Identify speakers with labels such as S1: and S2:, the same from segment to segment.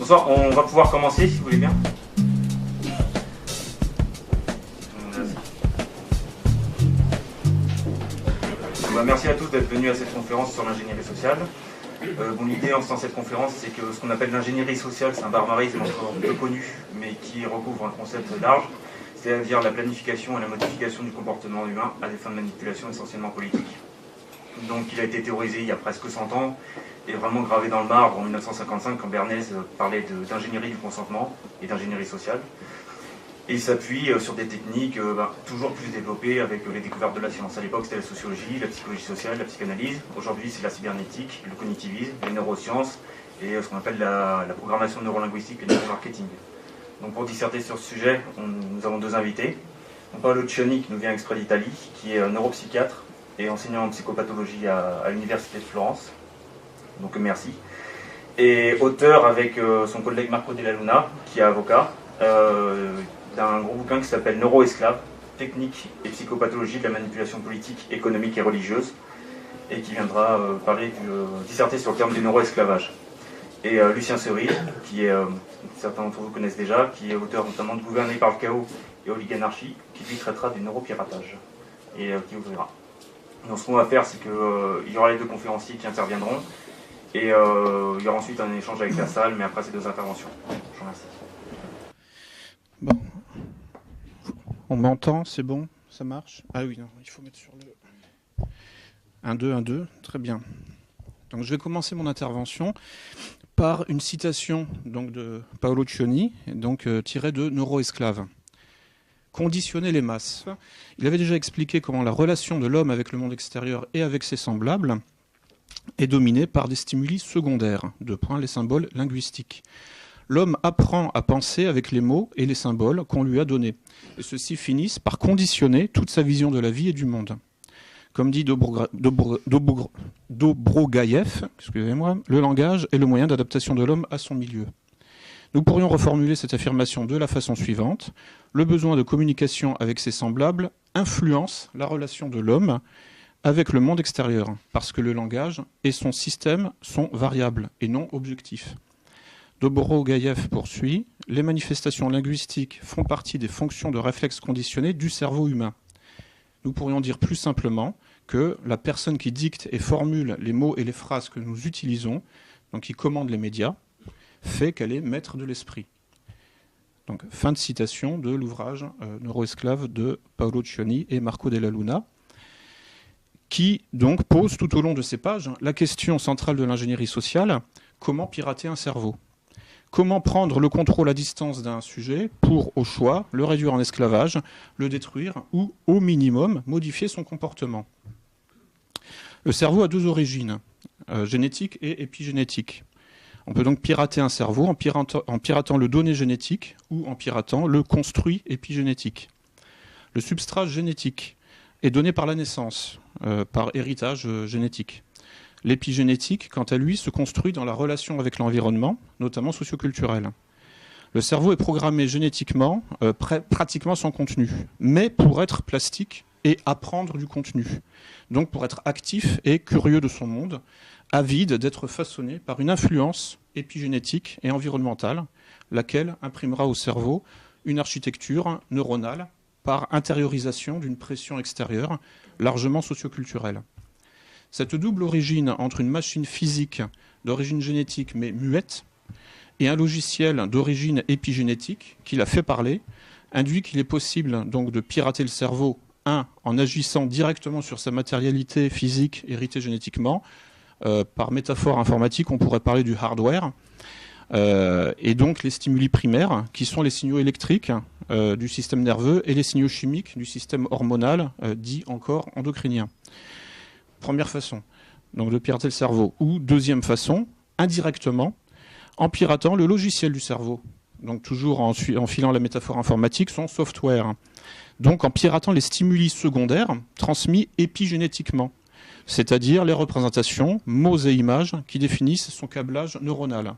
S1: Bonsoir, on va pouvoir commencer si vous voulez bien. Merci à tous d'être venus à cette conférence sur l'ingénierie sociale. L'idée dans cette conférence, c'est que ce qu'on appelle l'ingénierie sociale, c'est un barbarisme encore peu connu, mais qui recouvre un concept large, c'est-à-dire la planification et la modification du comportement humain à des fins de manipulation essentiellement politique. Donc il a été théorisé il y a presque 100 ans, et vraiment gravé dans le marbre en 1955 quand Bernays parlait d'ingénierie du consentement et d'ingénierie sociale. Et il s'appuie sur des techniques toujours plus développées avec les découvertes de la science. À l'époque, c'était la sociologie, la psychologie sociale, la psychanalyse. Aujourd'hui, c'est la cybernétique, le cognitivisme, les neurosciences et ce qu'on appelle la programmation neurolinguistique et le neuromarketing. Donc pour disserter sur ce sujet, nous avons deux invités. Paolo Cioni, qui nous vient exprès d'Italie, qui est neuropsychiatre et enseignant en psychopathologie à l'Université de Florence. Donc merci. Et auteur avec son collègue Marco Della Luna, qui est avocat, d'un gros bouquin qui s'appelle Neuroesclave, technique et psychopathologie de la manipulation politique, économique et religieuse, et qui viendra disserter sur le terme du neuroesclavage. Et Lucien Seury, qui est, certains d'entre vous connaissent déjà, qui est auteur notamment de Gouverner par le chaos et Oliganarchie, qui lui traitera du neuropiratage, et qui ouvrira. Donc ce qu'on va faire, c'est qu'il y aura les deux conférenciers qui interviendront, et il y aura ensuite un échange avec la salle, mais après ces deux interventions. Je vous remercie.
S2: Bon. On m'entend, c'est bon, ça marche? Ah oui, non, il faut mettre sur le 1, 2, 1, 2, très bien. Donc je vais commencer mon intervention par une citation donc, de Paolo Cioni, donc, tirée de Neuroesclave. Conditionner les masses. Il avait déjà expliqué comment la relation de l'homme avec le monde extérieur et avec ses semblables est dominée par des stimuli secondaires, les symboles linguistiques. L'homme apprend à penser avec les mots et les symboles qu'on lui a donnés. Et ceux-ci finissent par conditionner toute sa vision de la vie et du monde. Comme dit Dobrogaïev, excusez-moi, le langage est le moyen d'adaptation de l'homme à son milieu. Nous pourrions reformuler cette affirmation de la façon suivante. Le besoin de communication avec ses semblables influence la relation de l'homme avec le monde extérieur, parce que le langage et son système sont variables et non objectifs. Dobrogaïev poursuit, les manifestations linguistiques font partie des fonctions de réflexe conditionnés du cerveau humain. Nous pourrions dire plus simplement que la personne qui dicte et formule les mots et les phrases que nous utilisons, donc qui commande les médias, fait qu'elle est maître de l'esprit. Donc, fin de citation de l'ouvrage Neuroesclave de Paolo Cioni et Marco Della Luna, qui donc pose tout au long de ces pages la question centrale de l'ingénierie sociale, comment pirater un cerveau ? Comment prendre le contrôle à distance d'un sujet pour, au choix, le réduire en esclavage, le détruire ou, au minimum, modifier son comportement. Le cerveau a deux origines, génétique et épigénétique. On peut donc pirater un cerveau en piratant le donné génétique ou en piratant le construit épigénétique. Le substrat génétique est donné par la naissance, par héritage génétique. L'épigénétique, quant à lui, se construit dans la relation avec l'environnement, notamment socioculturel. Le cerveau est programmé génétiquement, pratiquement sans contenu, mais pour être plastique et apprendre du contenu. Donc pour être actif et curieux de son monde, avide d'être façonné par une influence épigénétique et environnementale, laquelle imprimera au cerveau une architecture neuronale par intériorisation d'une pression extérieure largement socioculturelle. Cette double origine entre une machine physique d'origine génétique mais muette et un logiciel d'origine épigénétique qui la fait parler induit qu'il est possible donc de pirater le cerveau, en agissant directement sur sa matérialité physique héritée génétiquement. Par métaphore informatique, on pourrait parler du hardware, et donc les stimuli primaires qui sont les signaux électriques du système nerveux et les signaux chimiques du système hormonal dit encore endocrinien. Première façon, donc de pirater le cerveau. Ou deuxième façon, indirectement, en piratant le logiciel du cerveau. Donc toujours en filant la métaphore informatique, son software. Donc en piratant les stimuli secondaires transmis épigénétiquement, c'est-à-dire les représentations, mots et images qui définissent son câblage neuronal.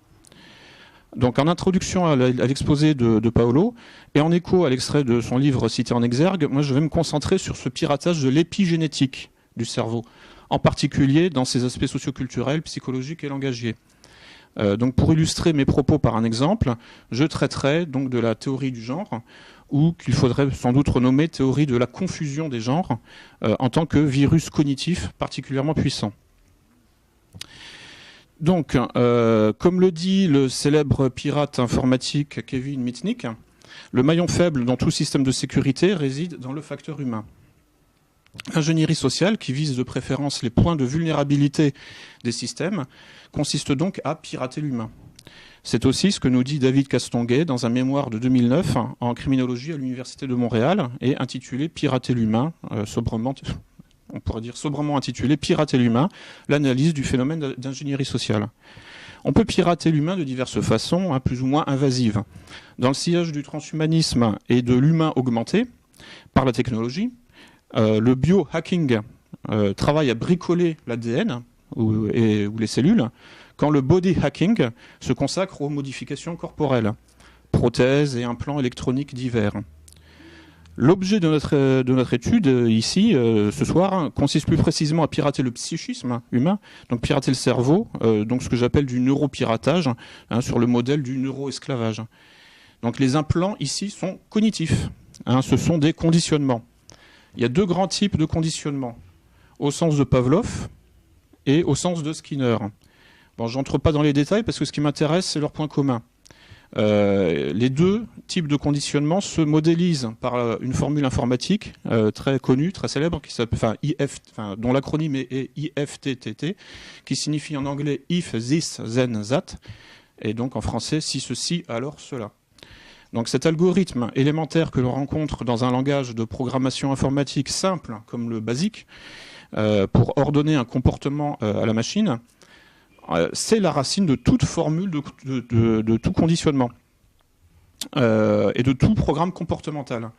S2: Donc en introduction à l'exposé de Paolo, et en écho à l'extrait de son livre cité en exergue, moi je vais me concentrer sur ce piratage de l'épigénétique du cerveau, en particulier dans ses aspects socioculturels, psychologiques et langagiers. Donc pour illustrer mes propos par un exemple, je traiterai donc de la théorie du genre, ou qu'il faudrait sans doute renommer théorie de la confusion des genres, en tant que virus cognitif particulièrement puissant. Donc, comme le dit le célèbre pirate informatique Kevin Mitnick, le maillon faible dans tout système de sécurité réside dans le facteur humain. L'ingénierie sociale, qui vise de préférence les points de vulnérabilité des systèmes, consiste donc à pirater l'humain. C'est aussi ce que nous dit David Castonguay dans un mémoire de 2009 en criminologie à l'Université de Montréal et intitulé « Pirater l'humain », on pourrait dire sobrement intitulé « Pirater l'humain, l'analyse du phénomène d'ingénierie sociale ». On peut pirater l'humain de diverses façons, plus ou moins invasives. Dans le sillage du transhumanisme et de l'humain augmenté par la technologie, le biohacking travaille à bricoler l'ADN ou les cellules, quand le body hacking se consacre aux modifications corporelles, prothèses et implants électroniques divers. L'objet de notre étude ici, ce soir, consiste plus précisément à pirater le psychisme humain, donc pirater le cerveau, donc ce que j'appelle du neuropiratage, sur le modèle du neuroesclavage. Donc les implants ici sont cognitifs, ce sont des conditionnements. Il y a deux grands types de conditionnements, au sens de Pavlov et au sens de Skinner. Bon, je n'entre pas dans les détails parce que ce qui m'intéresse, c'est leur point commun. Les deux types de conditionnement se modélisent par une formule informatique très connue, très célèbre, dont l'acronyme est IFTTT, qui signifie en anglais if, this, then, that, et donc en français si ceci, alors cela. Donc cet algorithme élémentaire que l'on rencontre dans un langage de programmation informatique simple comme le BASIC, pour ordonner un comportement à la machine, c'est la racine de toute formule de tout conditionnement et de tout programme comportemental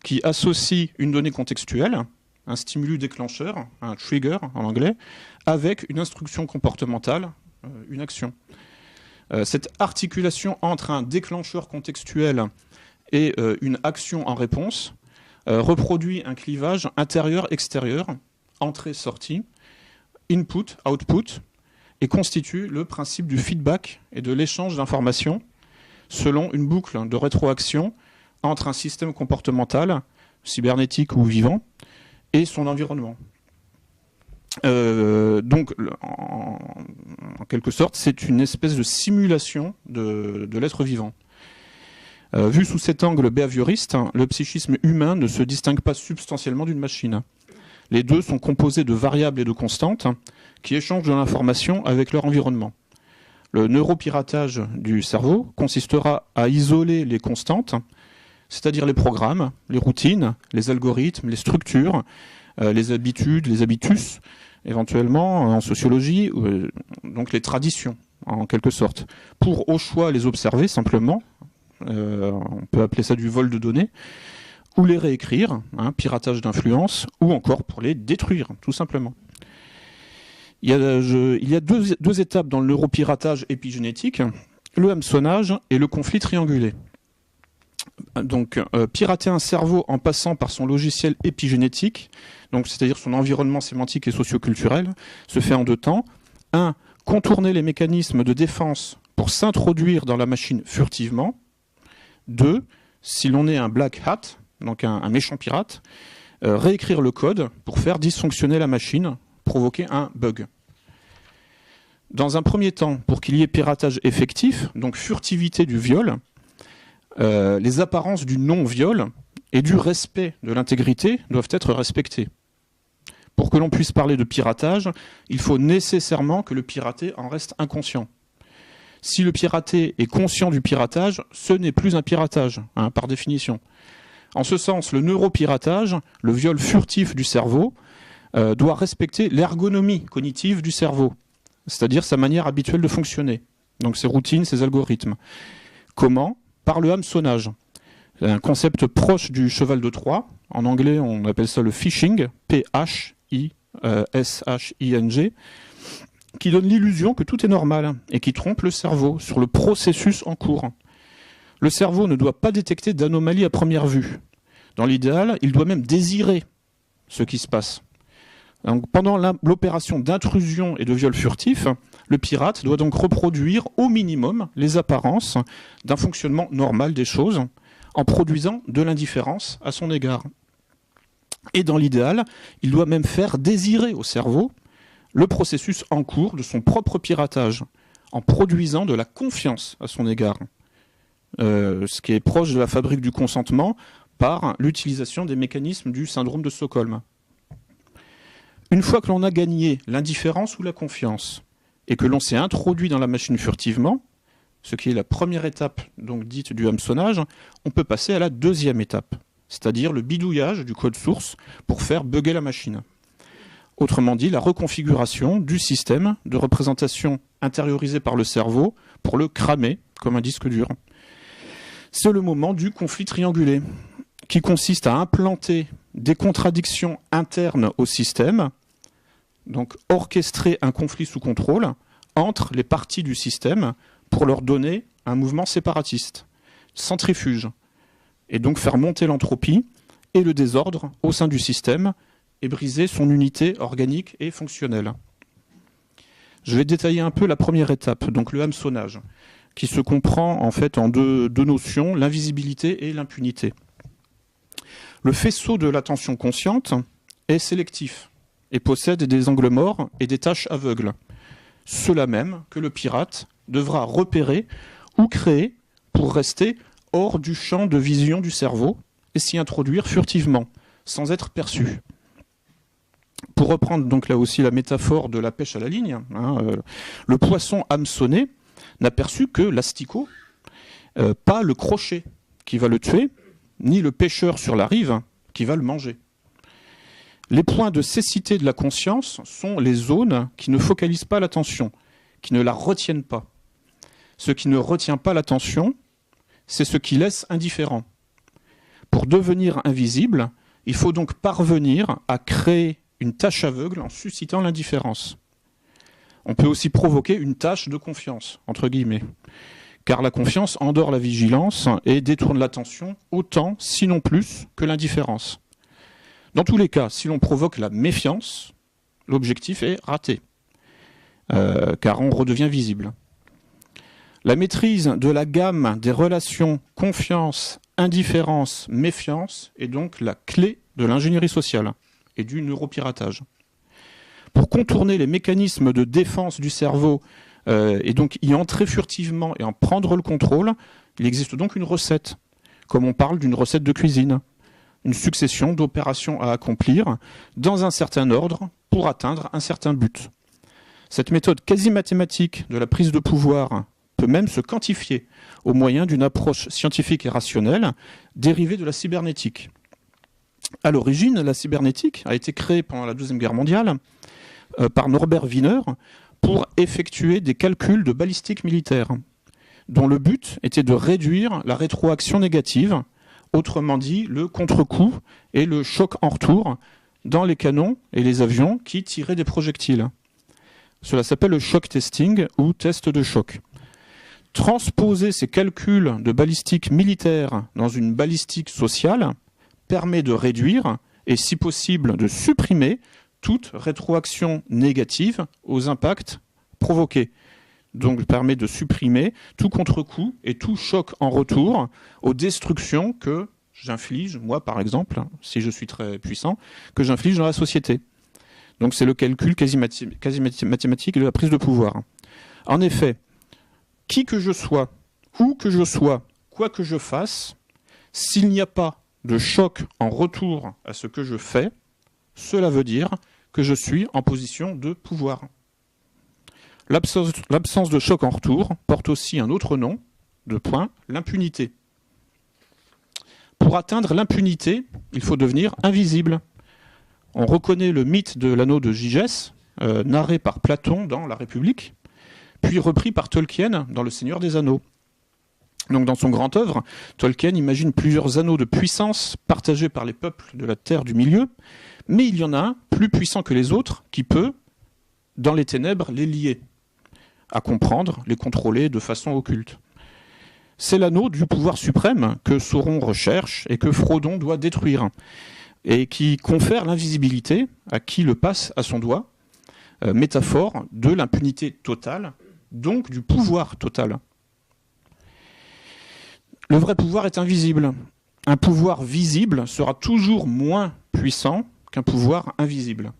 S2: qui associe une donnée contextuelle, un stimulus déclencheur, un trigger en anglais, avec une instruction comportementale, une action. Cette articulation entre un déclencheur contextuel et une action en réponse reproduit un clivage intérieur-extérieur, entrée-sortie, input-output, et constitue le principe du feedback et de l'échange d'informations selon une boucle de rétroaction entre un système comportemental, cybernétique ou vivant, et son environnement. Donc, en quelque sorte, c'est une espèce de simulation de l'être vivant. Vu sous cet angle behavioriste, le psychisme humain ne se distingue pas substantiellement d'une machine. Les deux sont composés de variables et de constantes qui échangent de l'information avec leur environnement. Le neuropiratage du cerveau consistera à isoler les constantes, c'est-à-dire les programmes, les routines, les algorithmes, les structures, les habitudes, les habitus, éventuellement en sociologie, donc les traditions en quelque sorte, pour au choix les observer simplement, on peut appeler ça du vol de données, ou les réécrire, piratage d'influence, ou encore pour les détruire, tout simplement. Il y a deux étapes dans le neuropiratage épigénétique, le hameçonnage et le conflit triangulé. Donc, pirater un cerveau en passant par son logiciel épigénétique, donc c'est-à-dire son environnement sémantique et socioculturel, se fait en deux temps. 1. Contourner les mécanismes de défense pour s'introduire dans la machine furtivement. 2. Si l'on est un black hat, donc un méchant pirate, réécrire le code pour faire dysfonctionner la machine, provoquer un bug. Dans un premier temps, pour qu'il y ait piratage effectif, donc furtivité du viol, les apparences du non-viol et du respect de l'intégrité doivent être respectées. Pour que l'on puisse parler de piratage, il faut nécessairement que le piraté en reste inconscient. Si le piraté est conscient du piratage, ce n'est plus un piratage, par définition. En ce sens, le neuropiratage, le viol furtif du cerveau, doit respecter l'ergonomie cognitive du cerveau, c'est-à-dire sa manière habituelle de fonctionner, donc ses routines, ses algorithmes. Comment ? Par le hameçonnage. C'est un concept proche du cheval de Troie. En anglais, on appelle ça le phishing, P-H-I-S-H-I-N-G, qui donne l'illusion que tout est normal et qui trompe le cerveau sur le processus en cours. Le cerveau ne doit pas détecter d'anomalies à première vue. Dans l'idéal, il doit même désirer ce qui se passe. Donc, pendant l'opération d'intrusion et de viol furtif, Le pirate doit donc reproduire au minimum les apparences d'un fonctionnement normal des choses en produisant de l'indifférence à son égard. Et dans l'idéal, il doit même faire désirer au cerveau le processus en cours de son propre piratage, en produisant de la confiance à son égard, ce qui est proche de la fabrique du consentement par l'utilisation des mécanismes du syndrome de Stockholm. Une fois que l'on a gagné l'indifférence ou la confiance, et que l'on s'est introduit dans la machine furtivement, ce qui est la première étape donc dite du hameçonnage, on peut passer à la deuxième étape, c'est-à-dire le bidouillage du code source pour faire bugger la machine. Autrement dit, la reconfiguration du système de représentation intériorisé par le cerveau pour le cramer comme un disque dur. C'est le moment du conflit triangulé, qui consiste à implanter des contradictions internes au système, donc orchestrer un conflit sous contrôle entre les parties du système pour leur donner un mouvement séparatiste, centrifuge, et donc faire monter l'entropie et le désordre au sein du système et briser son unité organique et fonctionnelle. Je vais détailler un peu la première étape, donc le hameçonnage, qui se comprend en fait en deux notions, l'invisibilité et l'impunité. Le faisceau de l'attention consciente est sélectif et possède des angles morts et des tâches aveugles, ceux-là même que le pirate devra repérer ou créer pour rester hors du champ de vision du cerveau et s'y introduire furtivement, sans être perçu. Pour reprendre donc là aussi la métaphore de la pêche à la ligne, le poisson hameçonné n'a perçu que l'asticot, pas le crochet qui va le tuer, ni le pêcheur sur la rive qui va le manger. Les points de cécité de la conscience sont les zones qui ne focalisent pas l'attention, qui ne la retiennent pas. Ce qui ne retient pas l'attention, c'est ce qui laisse indifférent. Pour devenir invisible, il faut donc parvenir à créer une tâche aveugle en suscitant l'indifférence. On peut aussi provoquer une tâche de confiance, entre guillemets, car la confiance endort la vigilance et détourne l'attention autant, sinon plus, que l'indifférence. Dans tous les cas, si l'on provoque la méfiance, l'objectif est raté, car on redevient visible. La maîtrise de la gamme des relations confiance, indifférence, méfiance est donc la clé de l'ingénierie sociale et du neuropiratage. Pour contourner les mécanismes de défense du cerveau et donc y entrer furtivement et en prendre le contrôle, il existe donc une recette, comme on parle d'une recette de cuisine, une succession d'opérations à accomplir dans un certain ordre pour atteindre un certain but. Cette méthode quasi mathématique de la prise de pouvoir peut même se quantifier au moyen d'une approche scientifique et rationnelle dérivée de la cybernétique. À l'origine, la cybernétique a été créée pendant la Deuxième Guerre mondiale par Norbert Wiener pour effectuer des calculs de balistique militaire, dont le but était de réduire la rétroaction négative, autrement dit le contre-coup et le choc en retour dans les canons et les avions qui tiraient des projectiles. Cela s'appelle le shock testing ou test de choc. Transposer ces calculs de balistique militaire dans une balistique sociale permet de réduire et, si possible, de supprimer toute rétroaction négative aux impacts provoqués. Donc, permet de supprimer tout contre-coup et tout choc en retour aux destructions que j'inflige, moi par exemple, si je suis très puissant, que j'inflige dans la société. Donc, c'est le calcul quasi mathématique de la prise de pouvoir. En effet, qui que je sois, où que je sois, quoi que je fasse, s'il n'y a pas de choc en retour à ce que je fais, cela veut dire que je suis en position de pouvoir. L'absence de choc en retour porte aussi un autre nom, l'impunité. Pour atteindre l'impunité, il faut devenir invisible. On reconnaît le mythe de l'anneau de Gigès, narré par Platon dans La République, puis repris par Tolkien dans Le Seigneur des Anneaux. Donc dans son grand œuvre, Tolkien imagine plusieurs anneaux de puissance partagés par les peuples de la Terre du Milieu, mais il y en a un plus puissant que les autres qui peut, dans les ténèbres, les lier, à comprendre, les contrôler de façon occulte. C'est l'anneau du pouvoir suprême que Sauron recherche et que Frodon doit détruire, et qui confère l'invisibilité à qui le passe à son doigt, métaphore de l'impunité totale, donc du pouvoir total. Le vrai pouvoir est invisible. Un pouvoir visible sera toujours moins puissant qu'un pouvoir invisible.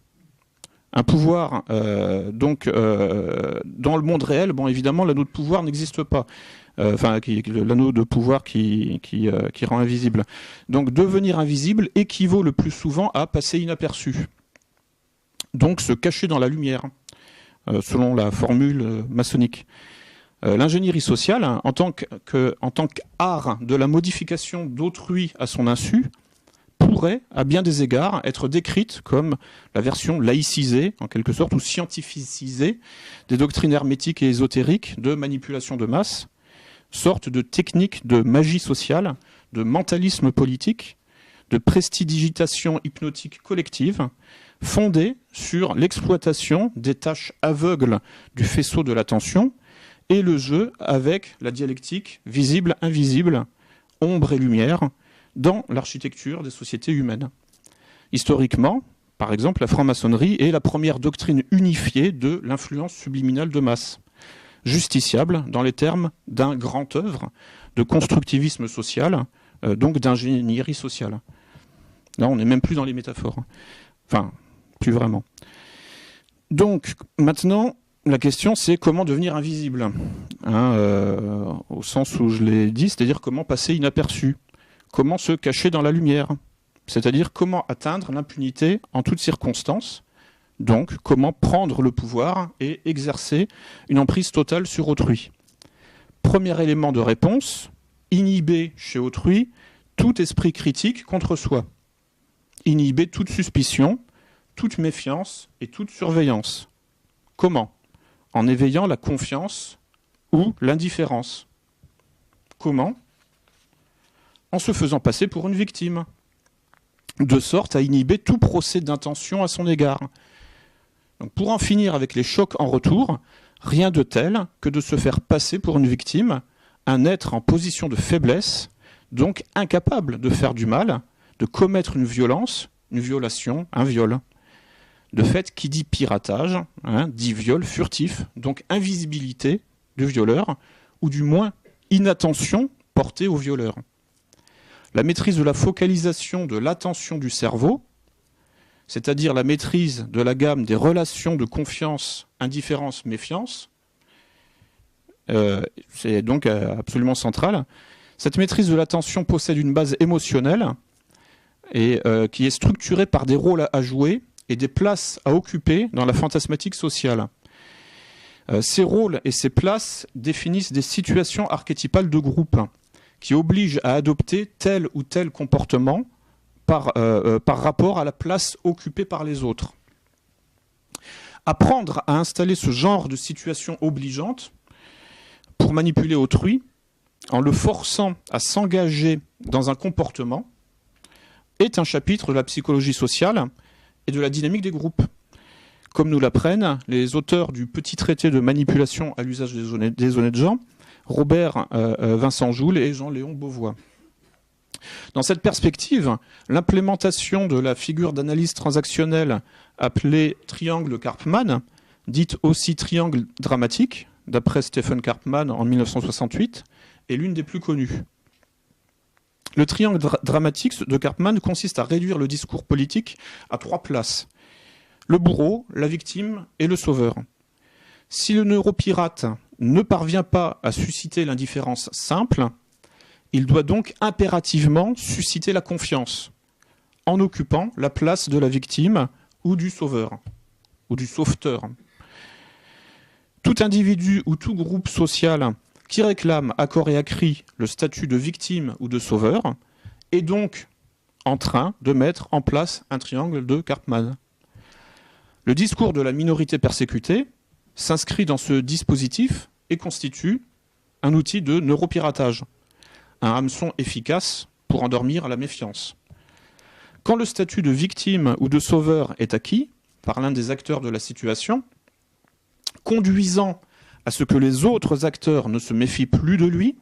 S2: Un pouvoir, dans le monde réel, bon, évidemment, l'anneau de pouvoir n'existe pas. L'anneau de pouvoir qui rend invisible. Donc, devenir invisible équivaut le plus souvent à passer inaperçu. Donc, se cacher dans la lumière, selon la formule maçonnique. L'ingénierie sociale, en tant qu'art de la modification d'autrui à son insu, pourrait, à bien des égards, être décrite comme la version laïcisée, en quelque sorte, ou scientificisée des doctrines hermétiques et ésotériques de manipulation de masse, sorte de technique de magie sociale, de mentalisme politique, de prestidigitation hypnotique collective, fondée sur l'exploitation des tâches aveugles du faisceau de l'attention et le jeu avec la dialectique visible-invisible, ombre et lumière, dans l'architecture des sociétés humaines. Historiquement, par exemple, la franc-maçonnerie est la première doctrine unifiée de l'influence subliminale de masse, justiciable dans les termes d'un grand œuvre de constructivisme social, donc d'ingénierie sociale. Là, on n'est même plus dans les métaphores. Enfin, plus vraiment. Donc, maintenant, la question, c'est comment devenir invisible, au sens où je l'ai dit, c'est-à-dire comment passer inaperçu. Comment se cacher dans la lumière, c'est-à-dire comment atteindre l'impunité en toutes circonstances, donc comment prendre le pouvoir et exercer une emprise totale sur autrui. Premier élément de réponse, inhiber chez autrui tout esprit critique contre soi, inhiber toute suspicion, toute méfiance et toute surveillance. Comment ? En éveillant la confiance ou l'indifférence. Comment ? En se faisant passer pour une victime, de sorte à inhiber tout procès d'intention à son égard. Donc pour en finir avec les chocs en retour, rien de tel que de se faire passer pour une victime, un être en position de faiblesse, donc incapable de faire du mal, de commettre une violence, une violation, un viol. De fait, qui dit piratage, dit viol furtif, donc invisibilité du violeur, ou du moins inattention portée au violeur. La maîtrise de la focalisation de l'attention du cerveau, c'est-à-dire la maîtrise de la gamme des relations de confiance, indifférence, méfiance, c'est donc absolument central. Cette maîtrise de l'attention possède une base émotionnelle et qui est structurée par des rôles à jouer et des places à occuper dans la fantasmatique sociale. Ces rôles et ces places définissent des situations archétypales de groupe qui obligent à adopter tel ou tel comportement par rapport à la place occupée par les autres. Apprendre à installer ce genre de situation obligeante pour manipuler autrui, en le forçant à s'engager dans un comportement, est un chapitre de la psychologie sociale et de la dynamique des groupes. Comme nous l'apprennent les auteurs du petit traité de manipulation à l'usage des honnêtes gens, Robert Vincent Joule et Jean-Léon Beauvois. Dans cette perspective, l'implémentation de la figure d'analyse transactionnelle appelée triangle Karpman, dite aussi triangle dramatique, d'après Stephen Karpman en 1968, est l'une des plus connues. Le triangle dramatique de Karpman consiste à réduire le discours politique à 3 places. Le bourreau, la victime et le sauveur. Si le neuropirate ne parvient pas à susciter l'indifférence simple, il doit donc impérativement susciter la confiance, en occupant la place de la victime ou du sauveur, ou du sauveteur. Tout individu ou tout groupe social qui réclame à corps et à cri le statut de victime ou de sauveur est donc en train de mettre en place un triangle de Karpman. Le discours de la minorité persécutée s'inscrit dans ce dispositif et constitue un outil de neuropiratage, un hameçon efficace pour endormir la méfiance. Quand le statut de victime ou de sauveur est acquis par l'un des acteurs de la situation, conduisant à ce que les autres acteurs ne se méfient plus de lui,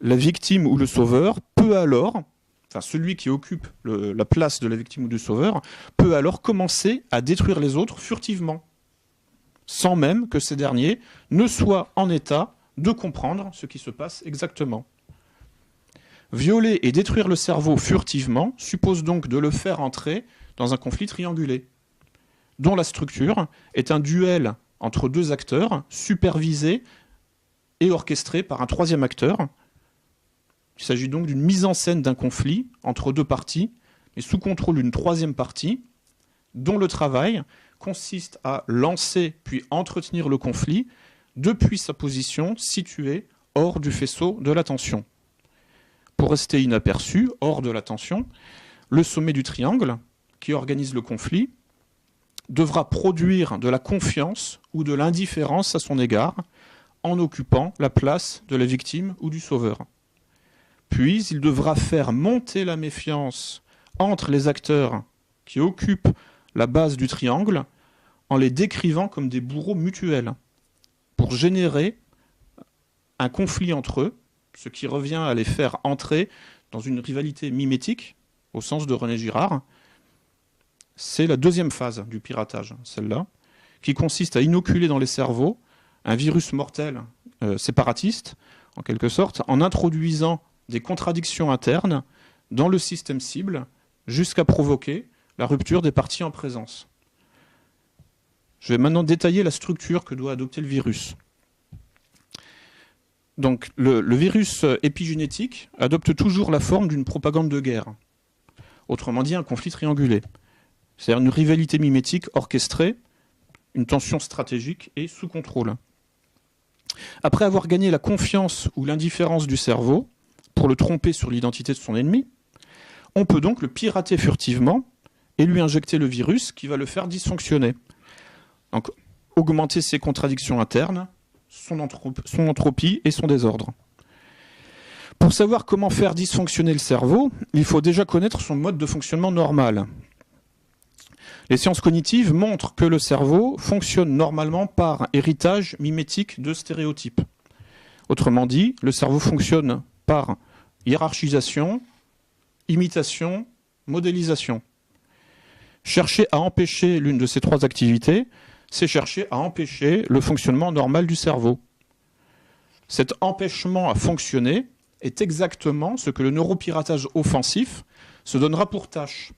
S2: la victime ou le sauveur peut alors, enfin celui qui occupe la place de la victime ou du sauveur, peut alors commencer à détruire les autres furtivement, sans même que ces derniers ne soient en état de comprendre ce qui se passe exactement. Violer et détruire le cerveau furtivement suppose donc de le faire entrer dans un conflit triangulé, dont la structure est un duel entre deux acteurs, supervisé et orchestré par un troisième acteur. Il s'agit donc d'une mise en scène d'un conflit entre deux parties, mais sous contrôle d'une troisième partie, dont le travail consiste à lancer puis entretenir le conflit depuis sa position située hors du faisceau de l'attention. Pour rester inaperçu, hors de l'attention, le sommet du triangle, qui organise le conflit, devra produire de la confiance ou de l'indifférence à son égard en occupant la place de la victime ou du sauveur. Puis, il devra faire monter la méfiance entre les acteurs qui occupent la base du triangle en les décrivant comme des bourreaux mutuels pour générer un conflit entre eux, ce qui revient à les faire entrer dans une rivalité mimétique, au sens de René Girard. C'est la deuxième phase du piratage, celle-là, qui consiste à inoculer dans les cerveaux un virus mortel séparatiste, en quelque sorte, en introduisant des contradictions internes dans le système cible jusqu'à provoquer la rupture des parties en présence. Je vais maintenant détailler la structure que doit adopter le virus. Donc, le virus épigénétique adopte toujours la forme d'une propagande de guerre. Autrement dit, un conflit triangulé. C'est-à-dire une rivalité mimétique orchestrée, une tension stratégique et sous contrôle. Après avoir gagné la confiance ou l'indifférence du cerveau, pour le tromper sur l'identité de son ennemi, on peut donc le pirater furtivement et lui injecter le virus qui va le faire dysfonctionner. Donc, augmenter ses contradictions internes, son entropie et son désordre. Pour savoir comment faire dysfonctionner le cerveau, il faut déjà connaître son mode de fonctionnement normal. Les sciences cognitives montrent que le cerveau fonctionne normalement par héritage mimétique de stéréotypes. Autrement dit, le cerveau fonctionne par hiérarchisation, imitation, modélisation. Chercher à empêcher l'une de ces trois activités, c'est chercher à empêcher le fonctionnement normal du cerveau. Cet empêchement à fonctionner est exactement ce que le neuropiratage offensif se donnera pour tâche,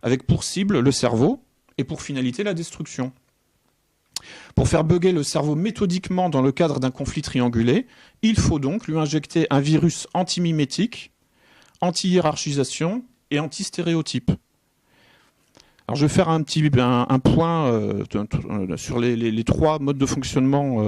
S2: avec pour cible le cerveau et pour finalité la destruction. Pour faire bugger le cerveau méthodiquement dans le cadre d'un conflit triangulé, il faut donc lui injecter un virus antimimétique, anti-hiérarchisation et anti-stéréotype. Alors je vais faire un point sur les trois modes de fonctionnement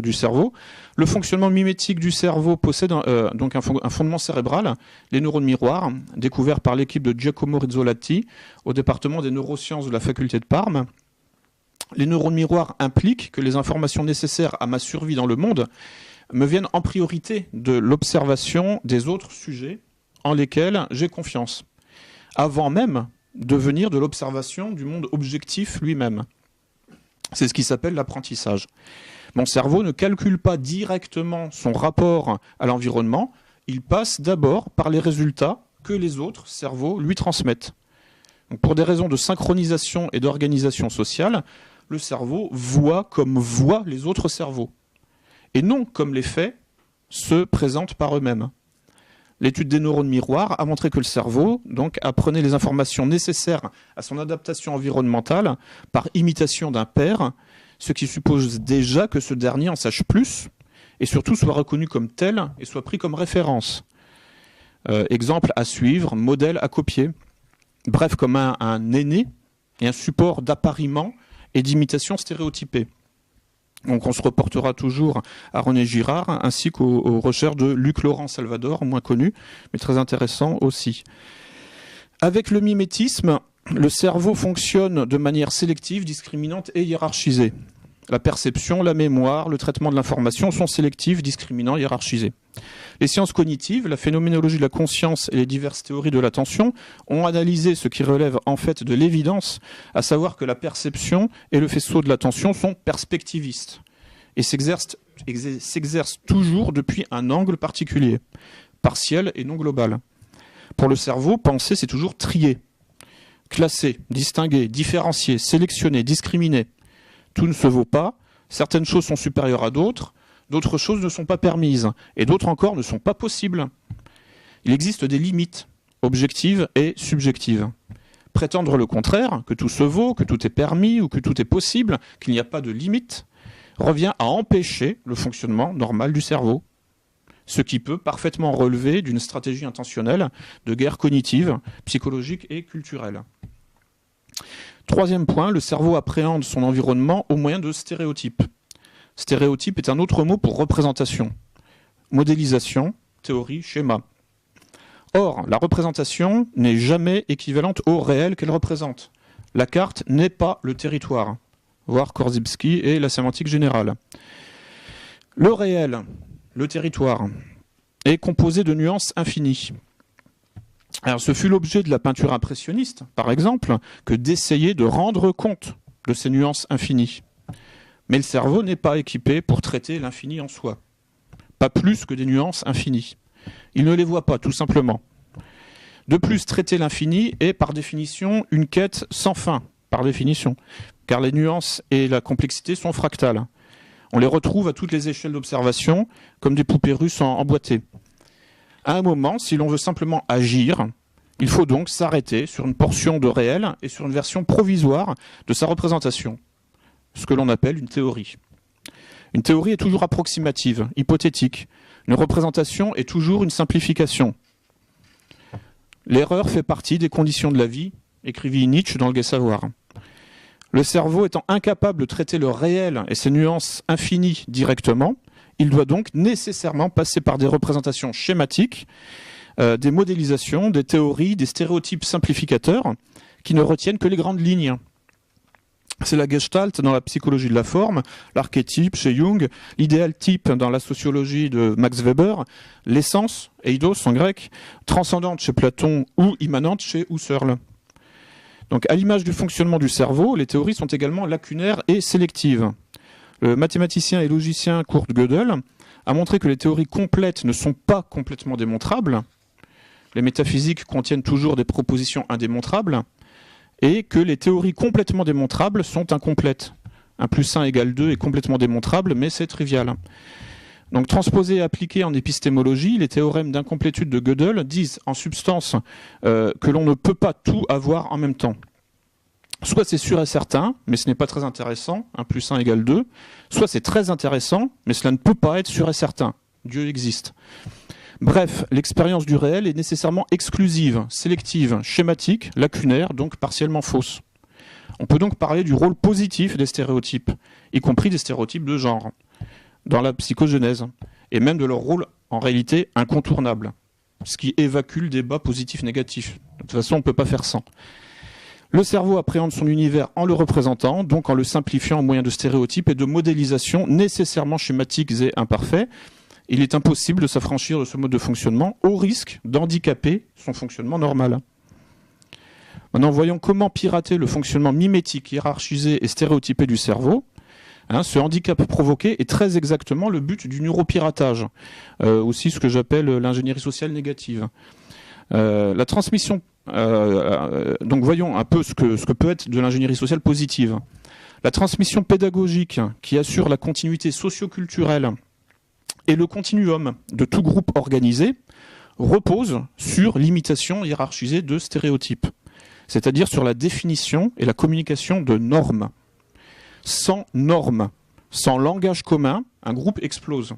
S2: du cerveau. Le fonctionnement mimétique du cerveau possède donc un fondement cérébral, les neurones miroirs, découverts par l'équipe de Giacomo Rizzolatti au département des neurosciences de la faculté de Parme. Les neurones miroirs impliquent que les informations nécessaires à ma survie dans le monde me viennent en priorité de l'observation des autres sujets en lesquels j'ai confiance, avant même de venir de l'observation du monde objectif lui-même. C'est ce qui s'appelle l'apprentissage. Mon cerveau ne calcule pas directement son rapport à l'environnement, il passe d'abord par les résultats que les autres cerveaux lui transmettent. Donc pour des raisons de synchronisation et d'organisation sociale, le cerveau voit comme voient les autres cerveaux, et non comme les faits se présentent par eux-mêmes. L'étude des neurones miroirs a montré que le cerveau donc, apprenait les informations nécessaires à son adaptation environnementale par imitation d'un père, ce qui suppose déjà que ce dernier en sache plus et surtout soit reconnu comme tel et soit pris comme référence. Exemple à suivre, modèle à copier. Bref, comme un aîné et un support d'appariement et d'imitation stéréotypée. Donc on se reportera toujours à René Girard ainsi qu'aux recherches de Luc Laurent Salvador, moins connu, mais très intéressant aussi. Avec le mimétisme, le cerveau fonctionne de manière sélective, discriminante et hiérarchisée. La perception, la mémoire, le traitement de l'information sont sélectifs, discriminants, hiérarchisés. Les sciences cognitives, la phénoménologie de la conscience et les diverses théories de l'attention ont analysé ce qui relève en fait de l'évidence, à savoir que la perception et le faisceau de l'attention sont perspectivistes et s'exercent toujours depuis un angle particulier, partiel et non global. Pour le cerveau, penser, c'est toujours trier, classer, distinguer, différencier, sélectionner, discriminer. Tout ne se vaut pas, certaines choses sont supérieures à d'autres, d'autres choses ne sont pas permises, et d'autres encore ne sont pas possibles. Il existe des limites, objectives et subjectives. Prétendre le contraire, que tout se vaut, que tout est permis ou que tout est possible, qu'il n'y a pas de limite, revient à empêcher le fonctionnement normal du cerveau, ce qui peut parfaitement relever d'une stratégie intentionnelle de guerre cognitive, psychologique et culturelle. Troisième point, le cerveau appréhende son environnement au moyen de stéréotypes. Stéréotype est un autre mot pour représentation, modélisation, théorie, schéma. Or, la représentation n'est jamais équivalente au réel qu'elle représente. La carte n'est pas le territoire, voir Korzybski et la sémantique générale. Le réel, le territoire, est composé de nuances infinies. Alors, ce fut l'objet de la peinture impressionniste, par exemple, que d'essayer de rendre compte de ces nuances infinies. Mais le cerveau n'est pas équipé pour traiter l'infini en soi. Pas plus que des nuances infinies. Il ne les voit pas, tout simplement. De plus, traiter l'infini est par définition une quête sans fin, par définition, car les nuances et la complexité sont fractales. On les retrouve à toutes les échelles d'observation, comme des poupées russes emboîtées. À un moment, si l'on veut simplement agir, il faut donc s'arrêter sur une portion de réel et sur une version provisoire de sa représentation, ce que l'on appelle une théorie. Une théorie est toujours approximative, hypothétique. Une représentation est toujours une simplification. L'erreur fait partie des conditions de la vie, écrivit Nietzsche dans Le Gai Savoir. Le cerveau étant incapable de traiter le réel et ses nuances infinies directement, il doit donc nécessairement passer par des représentations schématiques, des modélisations, des théories, des stéréotypes simplificateurs qui ne retiennent que les grandes lignes. C'est la Gestalt dans la psychologie de la forme, l'archétype chez Jung, l'idéal type dans la sociologie de Max Weber, l'essence, eidos en grec, transcendante chez Platon ou immanente chez Husserl. Donc, à l'image du fonctionnement du cerveau, les théories sont également lacunaires et sélectives. Le mathématicien et logicien Kurt Gödel a montré que les théories complètes ne sont pas complètement démontrables. Les métaphysiques contiennent toujours des propositions indémontrables. Et que les théories complètement démontrables sont incomplètes. 1 + 1 = 2 est complètement démontrable, mais c'est trivial. Donc, transposés et appliqués en épistémologie, les théorèmes d'incomplétude de Gödel disent en substance que l'on ne peut pas tout avoir en même temps. Soit c'est sûr et certain, mais ce n'est pas très intéressant, 1 + 1 = 2, soit c'est très intéressant, mais cela ne peut pas être sûr et certain. Dieu existe. Bref, l'expérience du réel est nécessairement exclusive, sélective, schématique, lacunaire, donc partiellement fausse. On peut donc parler du rôle positif des stéréotypes, y compris des stéréotypes de genre, dans la psychogenèse, et même de leur rôle en réalité incontournable, ce qui évacue le débat positif-négatif. De toute façon, on ne peut pas faire sans. Le cerveau appréhende son univers en le représentant, donc en le simplifiant au moyen de stéréotypes et de modélisations nécessairement schématiques et imparfaits. Il est impossible de s'affranchir de ce mode de fonctionnement au risque d'handicaper son fonctionnement normal. Maintenant, voyons comment pirater le fonctionnement mimétique, hiérarchisé et stéréotypé du cerveau. Ce handicap provoqué est très exactement le but du neuropiratage, aussi ce que j'appelle l'ingénierie sociale négative. La transmission, donc voyons un peu ce que peut être de l'ingénierie sociale positive. La transmission pédagogique qui assure la continuité socio-culturelle et le continuum de tout groupe organisé repose sur l'imitation hiérarchisée de stéréotypes, c'est-à-dire sur la définition et la communication de normes. Sans normes, sans langage commun, un groupe explose.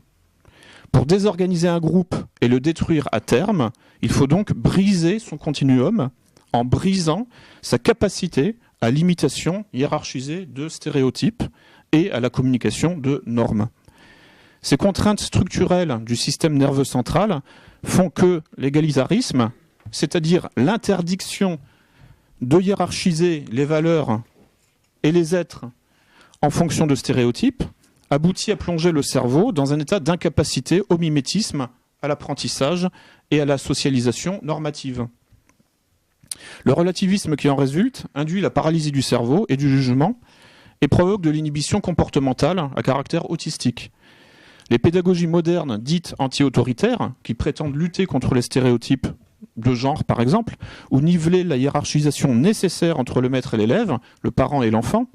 S2: Pour désorganiser un groupe et le détruire à terme, il faut donc briser son continuum en brisant sa capacité à l'imitation hiérarchisée de stéréotypes et à la communication de normes. Ces contraintes structurelles du système nerveux central font que l'égalitarisme, c'est-à-dire l'interdiction de hiérarchiser les valeurs et les êtres en fonction de stéréotypes, aboutit à plonger le cerveau dans un état d'incapacité au mimétisme, à l'apprentissage et à la socialisation normative. Le relativisme qui en résulte induit la paralysie du cerveau et du jugement et provoque de l'inhibition comportementale à caractère autistique. Les pédagogies modernes dites anti-autoritaires, qui prétendent lutter contre les stéréotypes de genre par exemple, ou niveler la hiérarchisation nécessaire entre le maître et l'élève, le parent et l'enfant,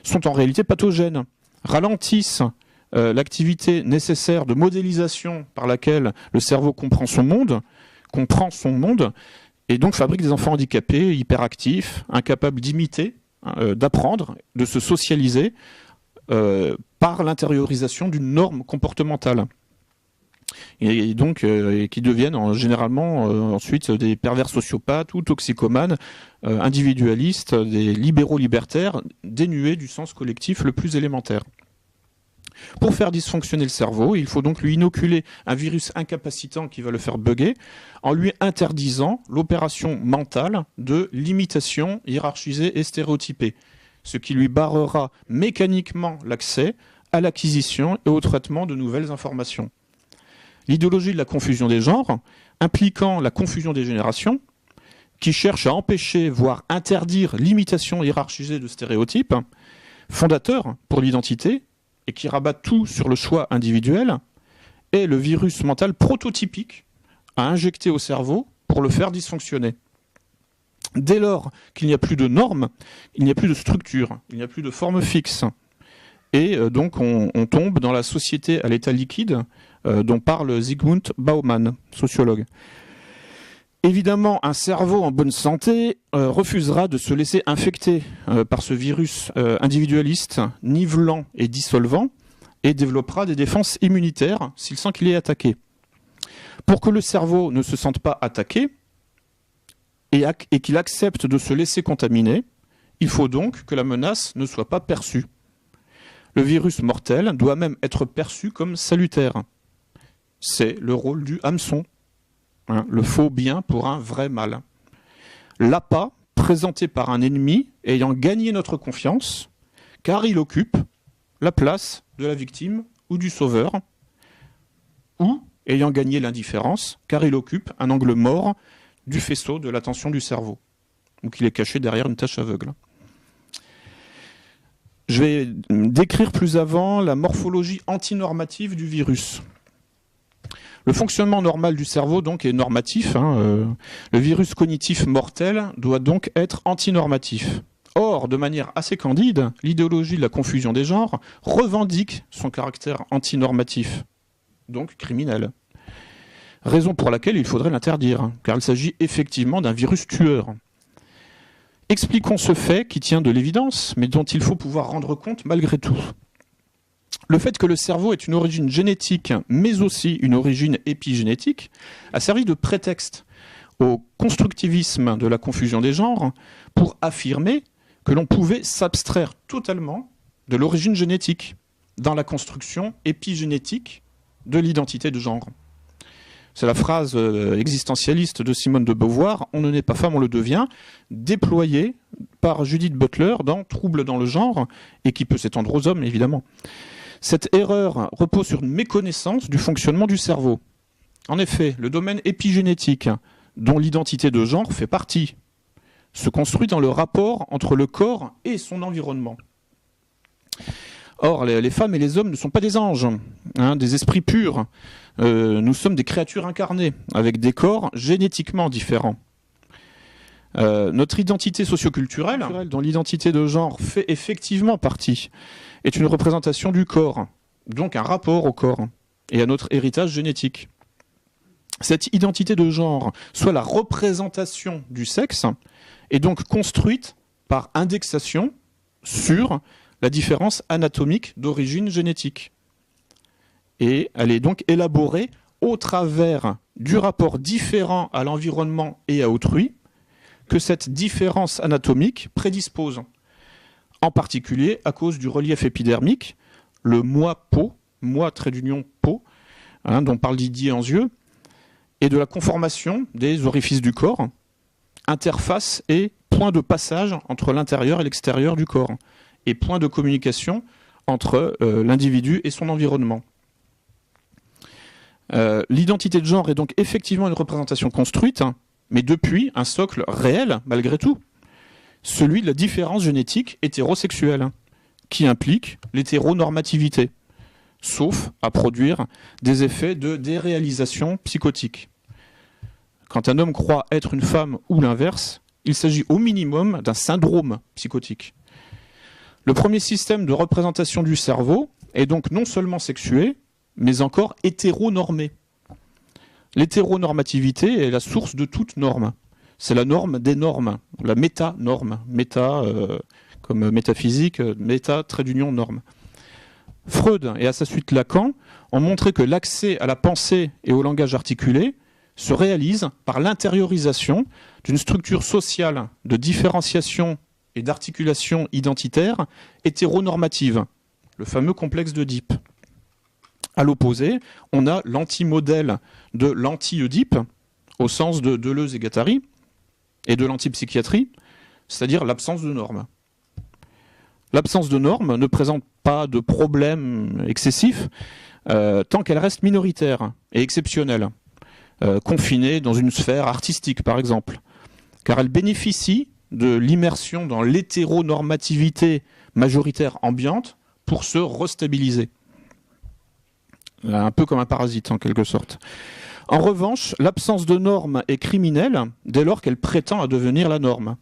S2: sont en réalité pathogènes, ralentissent l'activité nécessaire de modélisation par laquelle le cerveau comprend son monde, et donc fabrique des enfants handicapés, hyperactifs, incapables d'imiter, d'apprendre, de se socialiser par l'intériorisation d'une norme comportementale. Et donc qui deviennent généralement ensuite des pervers sociopathes ou toxicomanes, individualistes, des libéraux libertaires, dénués du sens collectif le plus élémentaire. Pour faire dysfonctionner le cerveau, il faut donc lui inoculer un virus incapacitant qui va le faire bugger, en lui interdisant l'opération mentale de l'imitation hiérarchisée et stéréotypée, ce qui lui barrera mécaniquement l'accès à l'acquisition et au traitement de nouvelles informations. L'idéologie de la confusion des genres, impliquant la confusion des générations, qui cherche à empêcher, voire interdire l'imitation hiérarchisée de stéréotypes, fondateur pour l'identité, et qui rabat tout sur le choix individuel, est le virus mental prototypique à injecter au cerveau pour le faire dysfonctionner. Dès lors qu'il n'y a plus de normes, il n'y a plus de structure, il n'y a plus de forme fixe. Et donc on tombe dans la société à l'état liquide dont parle Zygmunt Bauman, sociologue. Évidemment, un cerveau en bonne santé refusera de se laisser infecter par ce virus individualiste, nivelant et dissolvant, et développera des défenses immunitaires s'il sent qu'il est attaqué. Pour que le cerveau ne se sente pas attaqué et qu'il accepte de se laisser contaminer, il faut donc que la menace ne soit pas perçue. Le virus mortel doit même être perçu comme salutaire. C'est le rôle du hameçon. Le faux bien pour un vrai mal. L'appât présenté par un ennemi ayant gagné notre confiance, car il occupe la place de la victime ou du sauveur, ou ayant gagné l'indifférence, car il occupe un angle mort du faisceau de l'attention du cerveau, ou qu'il est caché derrière une tache aveugle. Je vais décrire plus avant la morphologie antinormative du virus. Le fonctionnement normal du cerveau donc est normatif. Le virus cognitif mortel doit donc être antinormatif. Or, de manière assez candide, l'idéologie de la confusion des genres revendique son caractère antinormatif, donc criminel. Raison pour laquelle il faudrait l'interdire, car il s'agit effectivement d'un virus tueur. Expliquons ce fait qui tient de l'évidence, mais dont il faut pouvoir rendre compte malgré tout. Le fait que le cerveau ait une origine génétique, mais aussi une origine épigénétique, a servi de prétexte au constructivisme de la confusion des genres pour affirmer que l'on pouvait s'abstraire totalement de l'origine génétique dans la construction épigénétique de l'identité de genre. C'est la phrase existentialiste de Simone de Beauvoir, « On ne naît pas femme, on le devient », déployée par Judith Butler dans « Troubles dans le genre », et qui peut s'étendre aux hommes, évidemment. Cette erreur repose sur une méconnaissance du fonctionnement du cerveau. En effet, le domaine épigénétique, dont l'identité de genre fait partie, se construit dans le rapport entre le corps et son environnement. Or, les femmes et les hommes ne sont pas des anges, des esprits purs. Nous sommes des créatures incarnées, avec des corps génétiquement différents. Notre identité socioculturelle, dont l'identité de genre fait effectivement partie, est une représentation du corps, donc un rapport au corps et à notre héritage génétique. Cette identité de genre, soit la représentation du sexe, est donc construite par indexation sur la différence anatomique d'origine génétique. Et elle est donc élaborée au travers du rapport différent à l'environnement et à autrui que cette différence anatomique prédispose, en particulier à cause du relief épidermique, le moi-peau, moi trait d'union peau, dont parle Didier Anzieux, et de la conformation des orifices du corps, interface et point de passage entre l'intérieur et l'extérieur du corps, et point de communication entre l'individu et son environnement. L'identité de genre est donc effectivement une représentation construite, mais depuis un socle réel, malgré tout, celui de la différence génétique hétérosexuelle, qui implique l'hétéronormativité, sauf à produire des effets de déréalisation psychotique. quand un homme croit être une femme ou l'inverse, il s'agit au minimum d'un syndrome psychotique. Le premier système de représentation du cerveau est donc non seulement sexué, mais encore hétéronormé. L'hétéronormativité est la source de toute norme. C'est la norme des normes, la méta-norme, comme métaphysique, méta, trait d'union, norme. Freud et à sa suite Lacan ont montré que l'accès à la pensée et au langage articulé se réalise par l'intériorisation d'une structure sociale de différenciation et d'articulation identitaire hétéronormative, le fameux complexe d'Oedipe. À l'opposé, on a l'anti-modèle de l'anti-Oedipe, au sens de Deleuze et Guattari, et de l'antipsychiatrie, c'est-à-dire l'absence de normes. L'absence de normes ne présente pas de problème excessif tant qu'elle reste minoritaire et exceptionnelle, confinée dans une sphère artistique par exemple, car elle bénéficie de l'immersion dans l'hétéronormativité majoritaire ambiante pour se restabiliser. Un peu comme un parasite en quelque sorte. En revanche, l'absence de normes est criminelle dès lors qu'elle prétend à devenir la norme.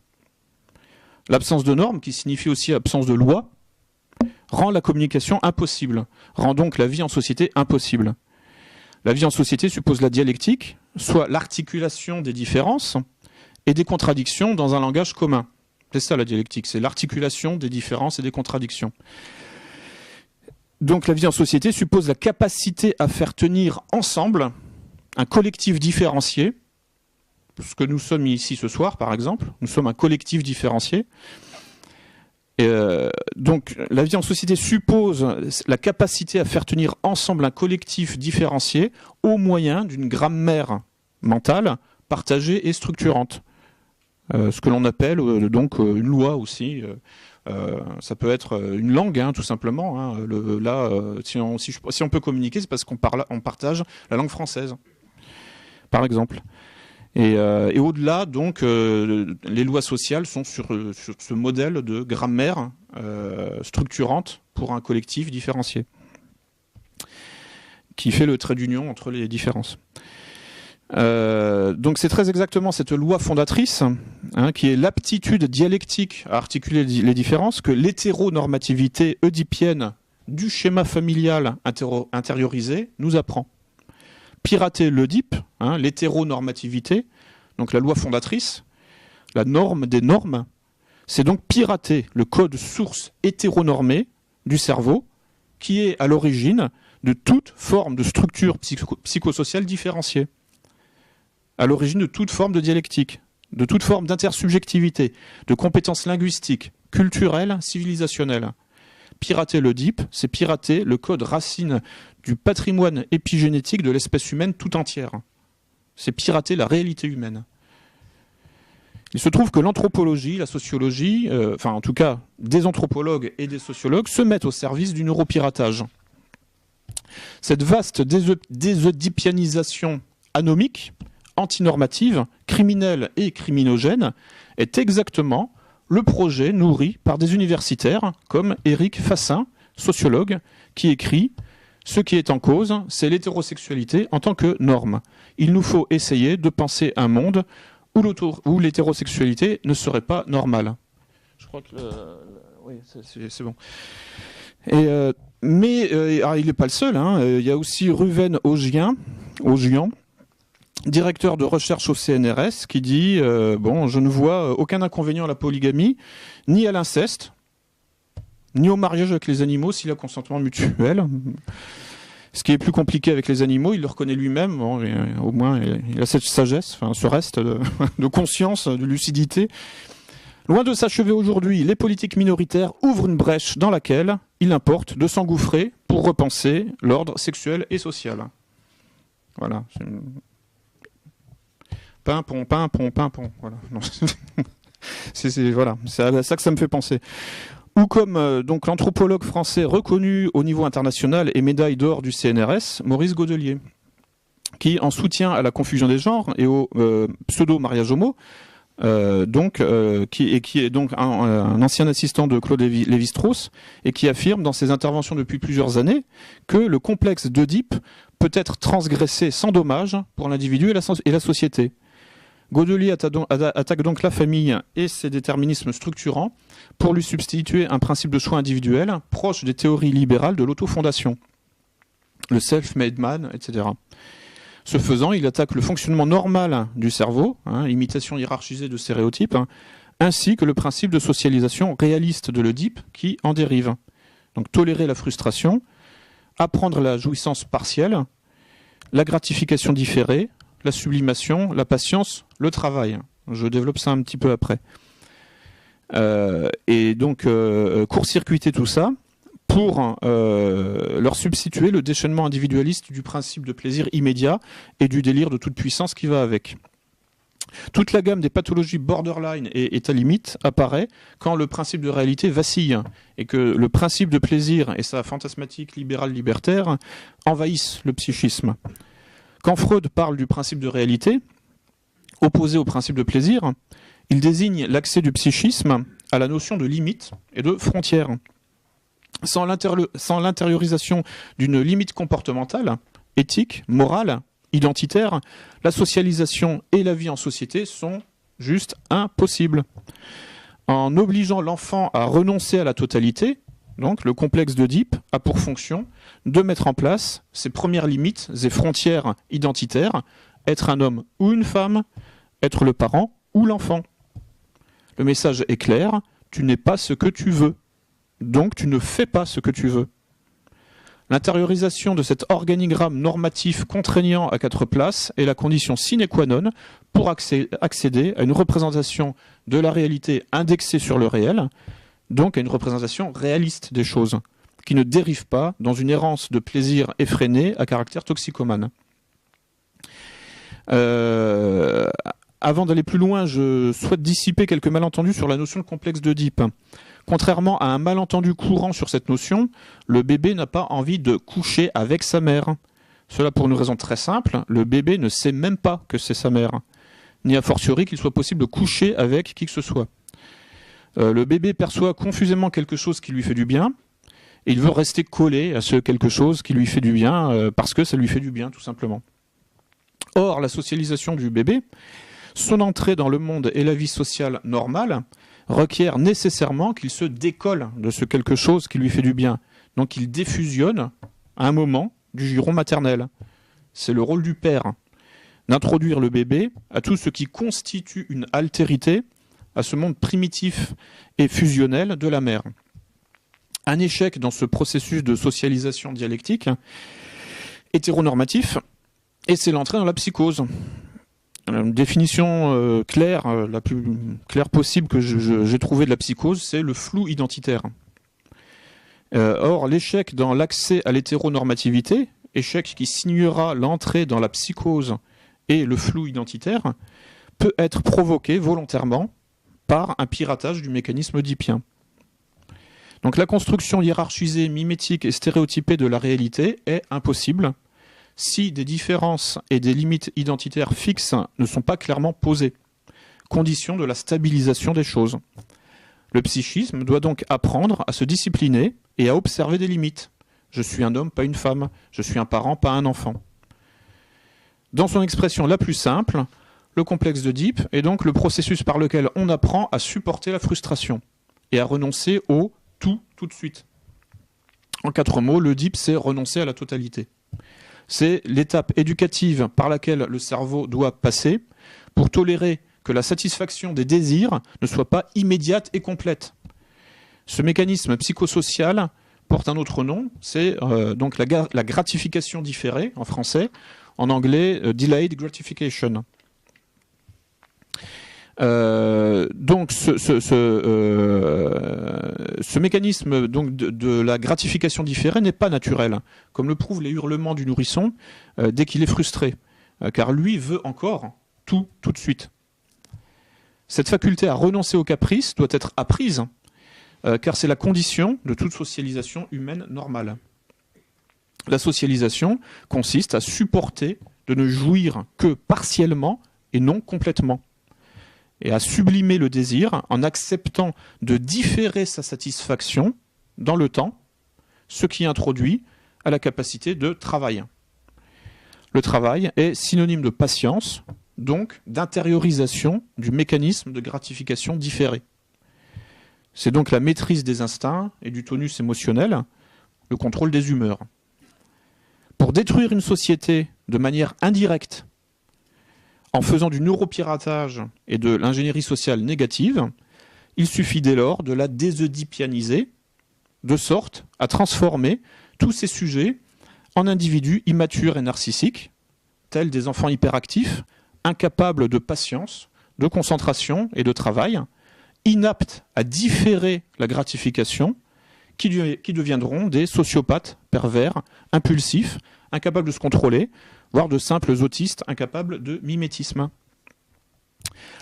S2: L'absence de normes, qui signifie aussi absence de loi, rend la communication impossible, rend donc la vie en société impossible. La vie en société suppose la dialectique, soit l'articulation des différences et des contradictions dans un langage commun. C'est ça la dialectique, c'est l'articulation des différences et des contradictions. Donc la vie en société suppose la capacité à faire tenir ensemble un collectif différencié, ce que nous sommes ici ce soir par exemple, nous sommes un collectif différencié. Donc la vie en société suppose la capacité à faire tenir ensemble un collectif différencié au moyen d'une grammaire mentale partagée et structurante. Ce que l'on appelle donc une loi aussi. Ça peut être une langue, tout simplement. Si on peut communiquer, c'est parce qu'on partage la langue française, par exemple. Et au-delà, donc, les lois sociales sont sur ce modèle de grammaire structurante pour un collectif différencié, qui fait le trait d'union entre les différences. Donc c'est très exactement cette loi fondatrice, qui est l'aptitude dialectique à articuler les différences, que l'hétéronormativité oedipienne du schéma familial intériorisé nous apprend. Pirater l'Oedipe, l'hétéronormativité, donc la loi fondatrice, la norme des normes, c'est donc pirater le code source hétéronormé du cerveau, qui est à l'origine de toute forme de structure psychosociale différenciée, à l'origine de toute forme de dialectique, de toute forme d'intersubjectivité, de compétences linguistiques, culturelles, civilisationnelles. Pirater l'Oedipe, c'est pirater le code racine du patrimoine épigénétique de l'espèce humaine tout entière. C'est pirater la réalité humaine. Il se trouve que l'anthropologie, la sociologie, en tout cas des anthropologues et des sociologues, se mettent au service du neuropiratage. Cette vaste désoedipianisation anomique, antinormative, criminelle et criminogène, est exactement le projet nourri par des universitaires comme Éric Fassin, sociologue, qui écrit « Ce qui est en cause, c'est l'hétérosexualité en tant que norme. Il nous faut essayer de penser un monde où l'hétérosexualité ne serait pas normale. » Je crois que... oui, c'est bon. Mais il n'est pas le seul. Il y a aussi Ruven Augian, directeur de recherche au CNRS, qui dit je ne vois aucun inconvénient à la polygamie, ni à l'inceste, ni au mariage avec les animaux s'il y a consentement mutuel. Ce qui est plus compliqué avec les animaux, il le reconnaît lui-même, au moins il a cette sagesse, ce reste de conscience, de lucidité. Loin de s'achever aujourd'hui, les politiques minoritaires ouvrent une brèche dans laquelle il importe de s'engouffrer pour repenser l'ordre sexuel et social. Voilà. Pimpon. Voilà. C'est à ça que ça me fait penser. Ou comme donc l'anthropologue français reconnu au niveau international et médaille d'or du CNRS, Maurice Godelier, qui, en soutien à la confusion des genres et au pseudo-mariage homo, qui est donc un ancien assistant de Claude Lévi-Strauss, et qui affirme dans ses interventions depuis plusieurs années que le complexe d'Oedipe peut être transgressé sans dommage pour l'individu et la société. Godelier attaque donc la famille et ses déterminismes structurants pour lui substituer un principe de choix individuel proche des théories libérales de l'autofondation, le self-made man, etc. Ce faisant, il attaque le fonctionnement normal du cerveau, imitation hiérarchisée de stéréotypes, ainsi que le principe de socialisation réaliste de l'Oedipe qui en dérive. Donc tolérer la frustration, apprendre la jouissance partielle, la gratification différée, la sublimation, la patience, le travail. Je développe ça un petit peu après. Et donc court-circuiter tout ça pour leur substituer le déchaînement individualiste du principe de plaisir immédiat et du délire de toute puissance qui va avec. Toute la gamme des pathologies borderline et à limite apparaît quand le principe de réalité vacille et que le principe de plaisir et sa fantasmatique libérale libertaire envahissent le psychisme. Quand Freud parle du principe de réalité, opposé au principe de plaisir, il désigne l'accès du psychisme à la notion de limite et de frontière. Sans l'intériorisation d'une limite comportementale, éthique, morale, identitaire, la socialisation et la vie en société sont juste impossibles. En obligeant l'enfant à renoncer à la totalité, donc le complexe d'Oedipe a pour fonction de mettre en place ses premières limites et frontières identitaires, être un homme ou une femme, être le parent ou l'enfant. Le message est clair, tu n'es pas ce que tu veux, donc tu ne fais pas ce que tu veux. L'intériorisation de cet organigramme normatif contraignant à 4 places est la condition sine qua non pour accéder à une représentation de la réalité indexée sur le réel, donc à une représentation réaliste des choses, qui ne dérive pas dans une errance de plaisir effréné à caractère toxicomane. Avant d'aller plus loin, je souhaite dissiper quelques malentendus sur la notion de complexe d'Oedipe. Contrairement à un malentendu courant sur cette notion, le bébé n'a pas envie de coucher avec sa mère. Cela pour une raison très simple, le bébé ne sait même pas que c'est sa mère, ni a fortiori qu'il soit possible de coucher avec qui que ce soit. Le bébé perçoit confusément quelque chose qui lui fait du bien, et il veut rester collé à ce quelque chose qui lui fait du bien, parce que ça lui fait du bien, tout simplement. Or, la socialisation du bébé, son entrée dans le monde et la vie sociale normale, requiert nécessairement qu'il se décolle de ce quelque chose qui lui fait du bien. Donc il défusionne à un moment du giron maternel. C'est le rôle du père, d'introduire le bébé à tout ce qui constitue une altérité à ce monde primitif et fusionnel de la mère. Un échec dans ce processus de socialisation dialectique hétéronormatif, et c'est l'entrée dans la psychose. Une définition claire, la plus claire possible que j'ai trouvée de la psychose, c'est le flou identitaire. Or, l'échec dans l'accès à l'hétéronormativité, échec qui signera l'entrée dans la psychose et le flou identitaire, peut être provoqué volontairement par un piratage du mécanisme oedipien. Donc la construction hiérarchisée, mimétique et stéréotypée de la réalité est impossible si des différences et des limites identitaires fixes ne sont pas clairement posées, condition de la stabilisation des choses. Le psychisme doit donc apprendre à se discipliner et à observer des limites. Je suis un homme, pas une femme. Je suis un parent, pas un enfant. Dans son expression la plus simple, le complexe d'Oedipe est donc le processus par lequel on apprend à supporter la frustration et à renoncer au tout de suite. En 4 mots, l'Oedipe, c'est renoncer à la totalité. C'est l'étape éducative par laquelle le cerveau doit passer pour tolérer que la satisfaction des désirs ne soit pas immédiate et complète. Ce mécanisme psychosocial porte un autre nom, c'est donc la gratification différée en français, en anglais delayed gratification. Donc ce mécanisme donc, de la gratification différée n'est pas naturel, comme le prouvent les hurlements du nourrisson dès qu'il est frustré, car lui veut encore tout de suite. Cette faculté à renoncer au caprice doit être apprise, car c'est la condition de toute socialisation humaine normale. La socialisation consiste à supporter de ne jouir que partiellement et non complètement, et à sublimer le désir en acceptant de différer sa satisfaction dans le temps, ce qui introduit à la capacité de travail. Le travail est synonyme de patience, donc d'intériorisation du mécanisme de gratification différée. C'est donc la maîtrise des instincts et du tonus émotionnel, le contrôle des humeurs. Pour détruire une société de manière indirecte, en faisant du neuropiratage et de l'ingénierie sociale négative, il suffit dès lors de la désœdipianiser, de sorte à transformer tous ces sujets en individus immatures et narcissiques, tels des enfants hyperactifs, incapables de patience, de concentration et de travail, inaptes à différer la gratification, qui deviendront des sociopathes pervers, impulsifs, incapables de se contrôler, voire de simples autistes incapables de mimétisme.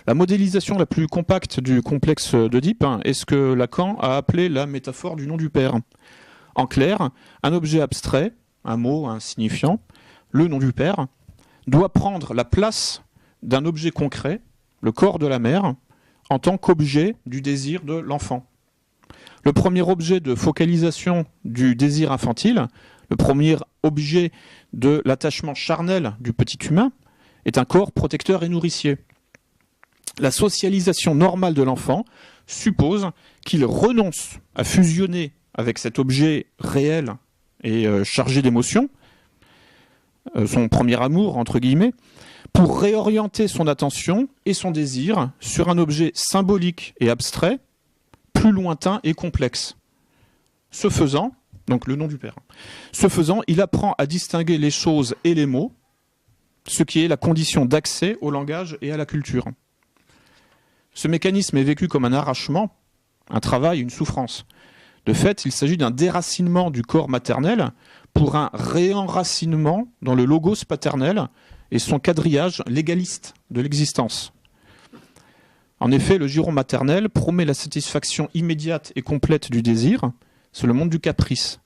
S2: La modélisation la plus compacte du complexe d'Oedipe est ce que Lacan a appelé la métaphore du nom du père. En clair, un objet abstrait, un mot, un signifiant, le nom du père, doit prendre la place d'un objet concret, le corps de la mère, en tant qu'objet du désir de l'enfant. Le premier objet de focalisation du désir infantile, le premier objet de l'attachement charnel du petit humain, est un corps protecteur et nourricier. La socialisation normale de l'enfant suppose qu'il renonce à fusionner avec cet objet réel et chargé d'émotions, son premier amour, entre guillemets, pour réorienter son attention et son désir sur un objet symbolique et abstrait, plus lointain et complexe. Ce faisant, donc le nom du père, ce faisant, il apprend à distinguer les choses et les mots, ce qui est la condition d'accès au langage et à la culture. Ce mécanisme est vécu comme un arrachement, un travail, une souffrance. De fait, il s'agit d'un déracinement du corps maternel pour un réenracinement dans le logos paternel et son quadrillage légaliste de l'existence. En effet, le giron maternel promet la satisfaction immédiate et complète du désir, c'est le monde du caprice.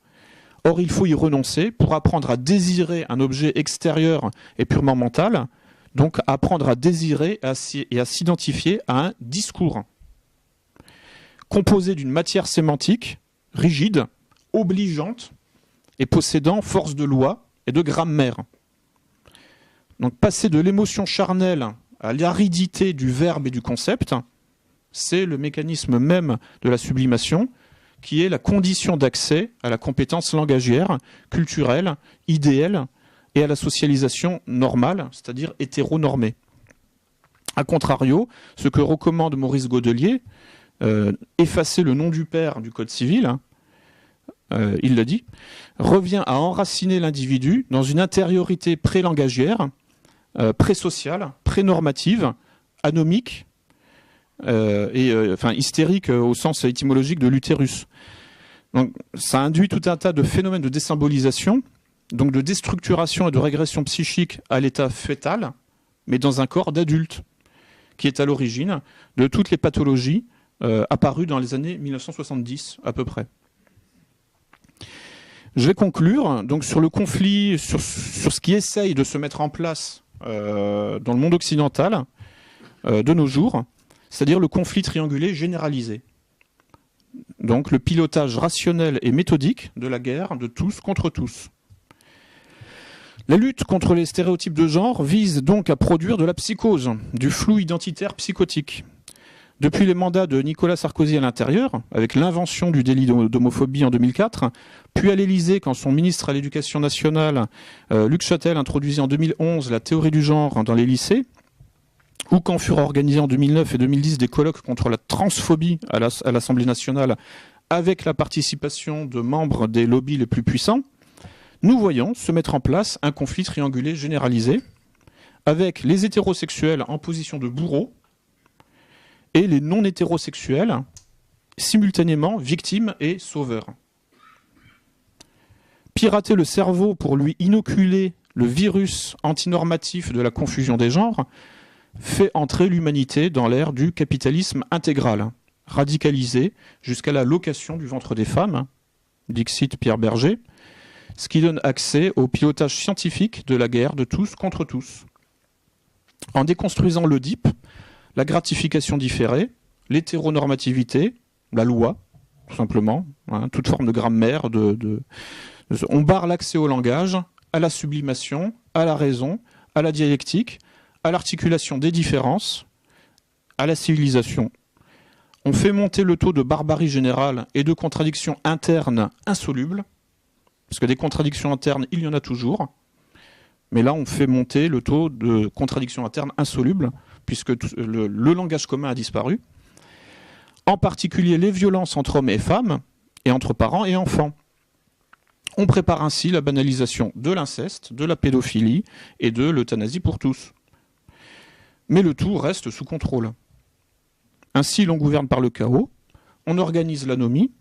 S2: Or, il faut y renoncer pour apprendre à désirer un objet extérieur et purement mental, donc apprendre à désirer et à s'identifier à un discours, composé d'une matière sémantique rigide, obligeante et possédant force de loi et de grammaire. Donc passer de l'émotion charnelle à l'aridité du verbe et du concept, c'est le mécanisme même de la sublimation, qui est la condition d'accès à la compétence langagière, culturelle, idéale, et à la socialisation normale, c'est-à-dire hétéronormée. A contrario, ce que recommande Maurice Godelier, effacer le nom du père du Code civil, il le dit, revient à enraciner l'individu dans une intériorité pré-langagière, pré-sociale, pré-normative, anomique, hystérique au sens étymologique de l'utérus. Donc, ça induit tout un tas de phénomènes de désymbolisation, donc de déstructuration et de régression psychique à l'état fœtal, mais dans un corps d'adulte, qui est à l'origine de toutes les pathologies apparues dans les années 1970 à peu près. Je vais conclure donc sur le conflit, sur ce qui essaye de se mettre en place dans le monde occidental de nos jours, c'est-à-dire le conflit triangulé généralisé. Donc le pilotage rationnel et méthodique de la guerre de tous contre tous. La lutte contre les stéréotypes de genre vise donc à produire de la psychose, du flou identitaire psychotique. Depuis les mandats de Nicolas Sarkozy à l'intérieur, avec l'invention du délit d'homophobie en 2004, puis à l'Élysée quand son ministre à l'Éducation nationale, Luc Châtel, introduisit en 2011 la théorie du genre dans les lycées, ou quand furent organisés en 2009 et 2010 des colloques contre la transphobie à l'Assemblée nationale avec la participation de membres des lobbies les plus puissants, nous voyons se mettre en place un conflit triangulé généralisé avec les hétérosexuels en position de bourreaux et les non-hétérosexuels simultanément victimes et sauveurs. Pirater le cerveau pour lui inoculer le virus antinormatif de la confusion des genres fait entrer l'humanité dans l'ère du capitalisme intégral, radicalisé jusqu'à la location du ventre des femmes, dixit Pierre Berger, ce qui donne accès au pilotage scientifique de la guerre de tous contre tous. En déconstruisant l'Oedipe, la gratification différée, l'hétéronormativité, la loi, tout simplement, toute forme de grammaire, on barre l'accès au langage, à la sublimation, à la raison, à la dialectique, à l'articulation des différences, à la civilisation. On fait monter le taux de barbarie générale et de contradictions internes insolubles, parce que des contradictions internes, il y en a toujours, mais là on fait monter le taux de contradictions internes insolubles, puisque le langage commun a disparu, en particulier les violences entre hommes et femmes, et entre parents et enfants. On prépare ainsi la banalisation de l'inceste, de la pédophilie et de l'euthanasie pour tous. Mais le tout reste sous contrôle. Ainsi, l'on gouverne par le chaos, on organise l'anomie,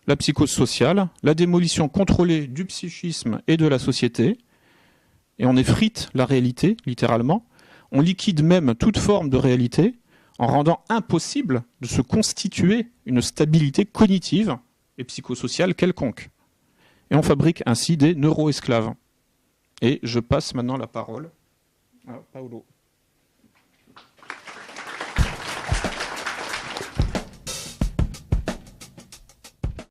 S2: la psychose sociale, la démolition contrôlée du psychisme et de la société, et on effrite la réalité, littéralement. On liquide même toute forme de réalité en rendant impossible de se constituer une stabilité cognitive et psychosociale quelconque. Et on fabrique ainsi des neuro-esclaves. Et je passe maintenant la parole à Paolo.